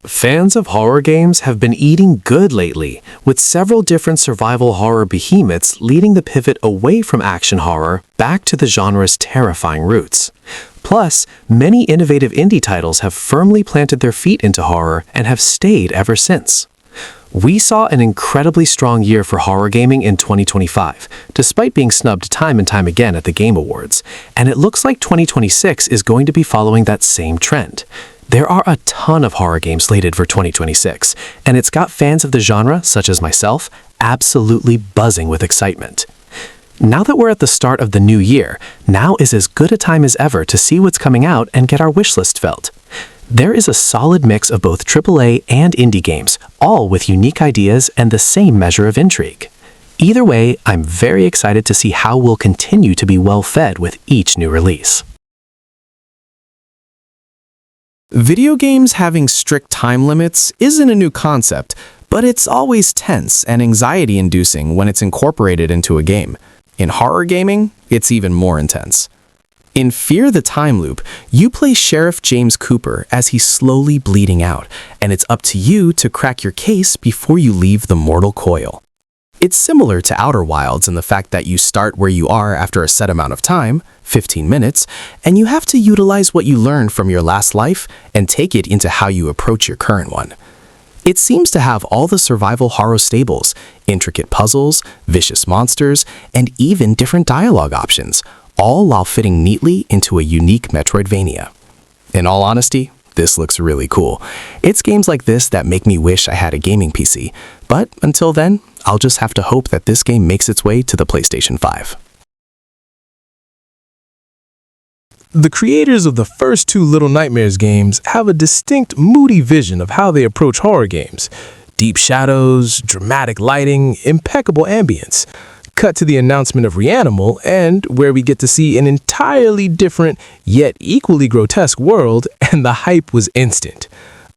Fans of horror games have been eating good lately, with several different survival horror behemoths leading the pivot away from action horror back to the genre's terrifying roots. Plus, many innovative indie titles have firmly planted their feet into horror and have stayed ever since. We saw an incredibly strong year for horror gaming in 2025, despite being snubbed time and time again at the Game Awards, and it looks like 2026 is going to be following that same trend. There are a ton of horror games slated for 2026, and it's got fans of the genre, such as myself, absolutely buzzing with excitement. Now that we're at the start of the new year, now is as good a time as ever to see what's coming out and get our wishlist filled. There is a solid mix of both AAA and indie games, all with unique ideas and the same measure of intrigue. Either way, I'm very excited to see how we'll continue to be well-fed with each new release. Video games having strict time limits isn't a new concept, but it's always tense and anxiety-inducing when it's incorporated into a game. In horror gaming, it's even more intense. In Fear the Timeloop, you play Sheriff James Cooper as he's slowly bleeding out, and it's up to you to crack your case before you leave the mortal coil. It's similar to Outer Wilds in the fact that you start where you are after a set amount of time, 15 minutes, and you have to utilize what you learned from your last life and take it into how you approach your current one. It seems to have all the survival horror staples, intricate puzzles, vicious monsters, and even different dialogue options, all while fitting neatly into a unique Metroidvania. In all honesty, this looks really cool. It's games like this that make me wish I had a gaming PC, but until then, I'll just have to hope that this game makes its way to the PlayStation 5. The creators of the first two Little Nightmares games have a distinct, moody vision of how they approach horror games. Deep shadows, dramatic lighting, impeccable ambience. Cut to the announcement of Reanimal, and where we get to see an entirely different, yet equally grotesque world, and the hype was instant.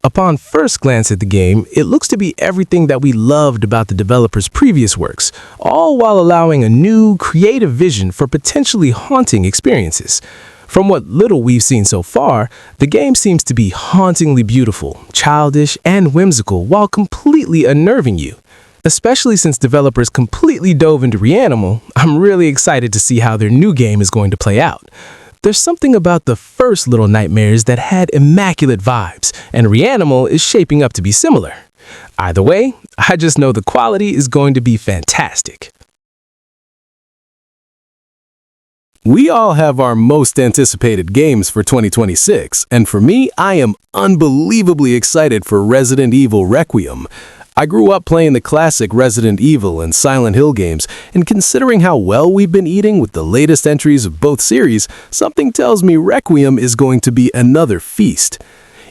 Upon first glance at the game, it looks to be everything that we loved about the developer's previous works, all while allowing a new, creative vision for potentially haunting experiences. From what little we've seen so far, the game seems to be hauntingly beautiful, childish, and whimsical while completely unnerving you. Especially since developers completely dove into Reanimal, I'm really excited to see how their new game is going to play out. There's something about the first Little Nightmares that had immaculate vibes, and Reanimal is shaping up to be similar. Either way, I just know the quality is going to be fantastic. We all have our most anticipated games for 2026, and for me, I am unbelievably excited for Resident Evil Requiem. I grew up playing the classic Resident Evil and Silent Hill games, and considering how well we've been eating with the latest entries of both series, something tells me Requiem is going to be another feast.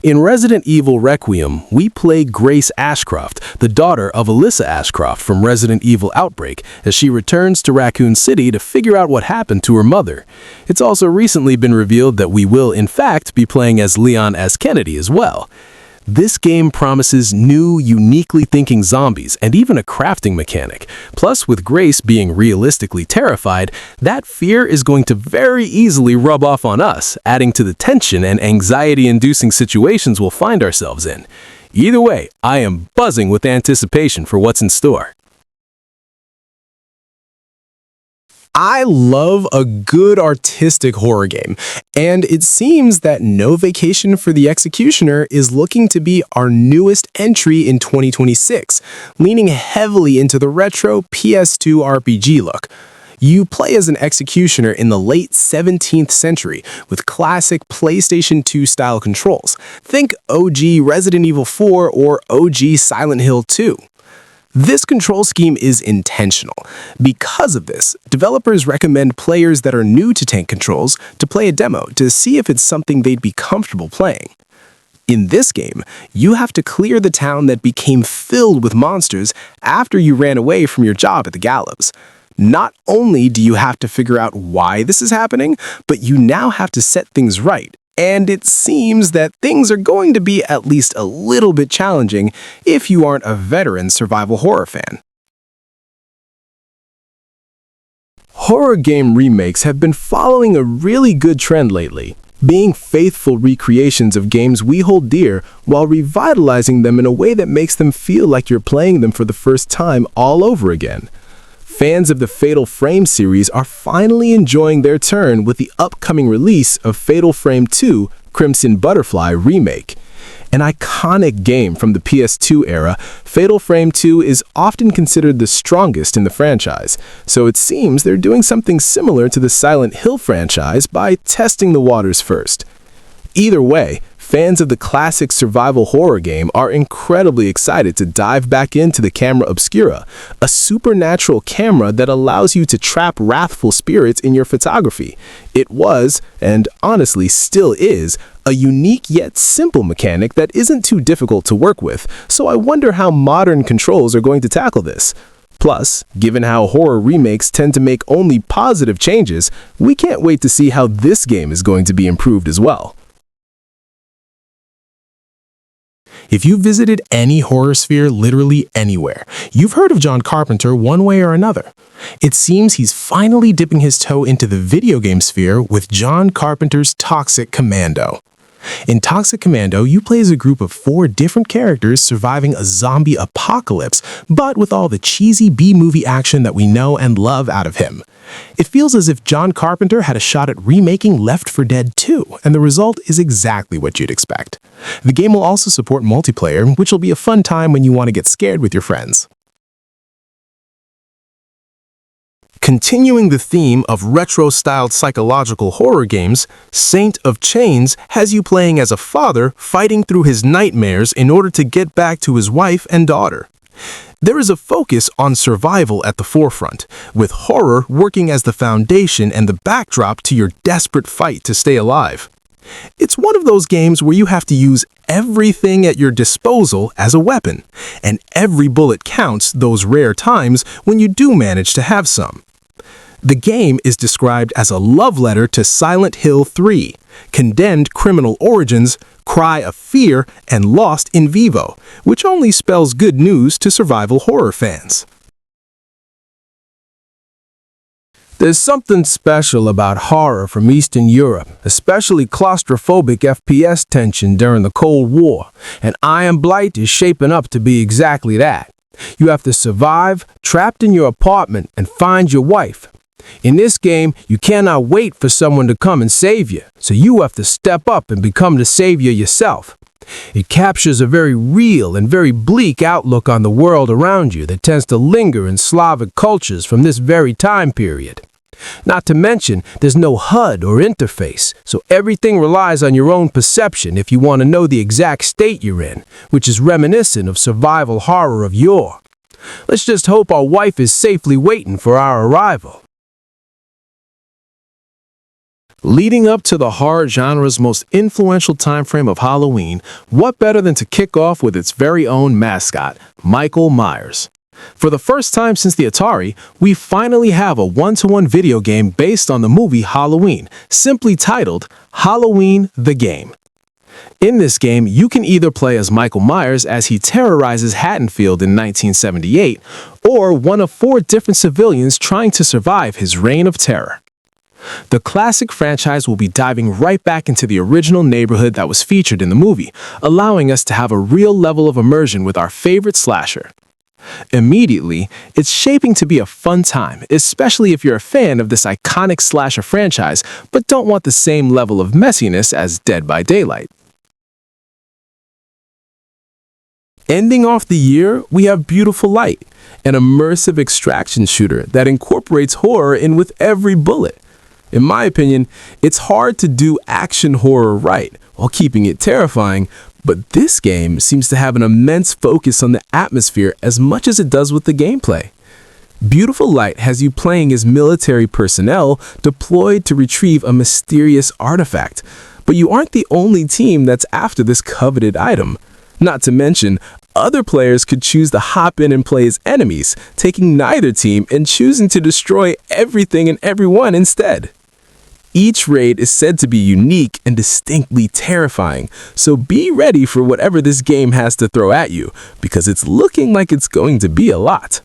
In Resident Evil Requiem, we play Grace Ashcroft, the daughter of Alyssa Ashcroft from Resident Evil Outbreak, as she returns to Raccoon City to figure out what happened to her mother. It's also recently been revealed that we will, in fact, be playing as Leon S. Kennedy as well. This game promises new, uniquely thinking zombies and even a crafting mechanic. Plus, with Grace being realistically terrified, that fear is going to very easily rub off on us, adding to the tension and anxiety-inducing situations we'll find ourselves in. Either way, I am buzzing with anticipation for what's in store. I love a good artistic horror game, and it seems that No Vacation for the Executioner is looking to be our newest entry in 2026, leaning heavily into the retro PS2 RPG look. You play as an executioner in the late 17th century with classic PlayStation 2 style controls. Think OG Resident Evil 4 or OG Silent Hill 2. This control scheme is intentional. Because of this, developers recommend players that are new to tank controls to play a demo to see if it's something they'd be comfortable playing. In this game, you have to clear the town that became filled with monsters after you ran away from your job at the gallows. Not only do you have to figure out why this is happening, but you now have to set things right. And it seems that things are going to be at least a little bit challenging if you aren't a veteran survival horror fan. Horror game remakes have been following a really good trend lately. being faithful recreations of games we hold dear while revitalizing them in a way that makes them feel like you're playing them for the first time all over again. Fans of the Fatal Frame series are finally enjoying their turn with the upcoming release of Fatal Frame 2 Crimson Butterfly Remake. An iconic game from the PS2 era, Fatal Frame 2 is often considered the strongest in the franchise, so it seems they're doing something similar to the Silent Hill franchise by testing the waters first. Either way, fans of the classic survival horror game are incredibly excited to dive back into the camera obscura, a supernatural camera that allows you to trap wrathful spirits in your photography. It was, and honestly still is, a unique yet simple mechanic that isn't too difficult to work with, so I wonder how modern controls are going to tackle this. Plus, given how horror remakes tend to make only positive changes, we can't wait to see how this game is going to be improved as well. If you visited any horror sphere literally anywhere, you've heard of John Carpenter one way or another. It seems he's finally dipping his toe into the video game sphere with John Carpenter's Toxic Commando. In Toxic Commando, you play as a group of 4 different characters surviving a zombie apocalypse, but with all the cheesy B-movie action that we know and love out of him. It feels as if John Carpenter had a shot at remaking Left 4 Dead 2, and the result is exactly what you'd expect. The game will also support multiplayer, which will be a fun time when you want to get scared with your friends. Continuing the theme of retro-styled psychological horror games, Saint of Chains has you playing as a father fighting through his nightmares in order to get back to his wife and daughter. There is a focus on survival at the forefront, with horror working as the foundation and the backdrop to your desperate fight to stay alive. It's one of those games where you have to use everything at your disposal as a weapon, and every bullet counts those rare times when you do manage to have some. The game is described as a love letter to Silent Hill 3, Condemned Criminal Origins, Cry of Fear, and Lost in Vivo, which only spells good news to survival horror fans. There's something special about horror from Eastern Europe, especially claustrophobic FPS tension during the Cold War, and I Am Blight is shaping up to be exactly that. You have to survive, trapped in your apartment, and find your wife. In this game, you cannot wait for someone to come and save you, so you have to step up and become the savior yourself. It captures a very real and very bleak outlook on the world around you that tends to linger in Slavic cultures from this very time period. Not to mention, there's no HUD or interface, so everything relies on your own perception if you want to know the exact state you're in, which is reminiscent of survival horror of yore. Let's just hope our wife is safely waiting for our arrival. Leading up to the horror genre's most influential timeframe of Halloween, what better than to kick off with its very own mascot, Michael Myers. For the first time since the Atari, we finally have a one-to-one video game based on the movie Halloween, simply titled Halloween the Game. In this game, you can either play as Michael Myers as he terrorizes Haddonfield in 1978, or one of 4 different civilians trying to survive his reign of terror. The classic franchise will be diving right back into the original neighborhood that was featured in the movie, allowing us to have a real level of immersion with our favorite slasher. Immediately, it's shaping to be a fun time, especially if you're a fan of this iconic slasher franchise but don't want the same level of messiness as Dead by Daylight. Ending off the year, we have Beautiful Light, an immersive extraction shooter that incorporates horror in with every bullet. In my opinion, it's hard to do action horror right while keeping it terrifying, but this game seems to have an immense focus on the atmosphere as much as it does with the gameplay. Beautiful Light has you playing as military personnel deployed to retrieve a mysterious artifact, but you aren't the only team that's after this coveted item. Not to mention, other players could choose to hop in and play as enemies, taking neither team and choosing to destroy everything and everyone instead. Each raid is said to be unique and distinctly terrifying, so be ready for whatever this game has to throw at you, because it's looking like it's going to be a lot.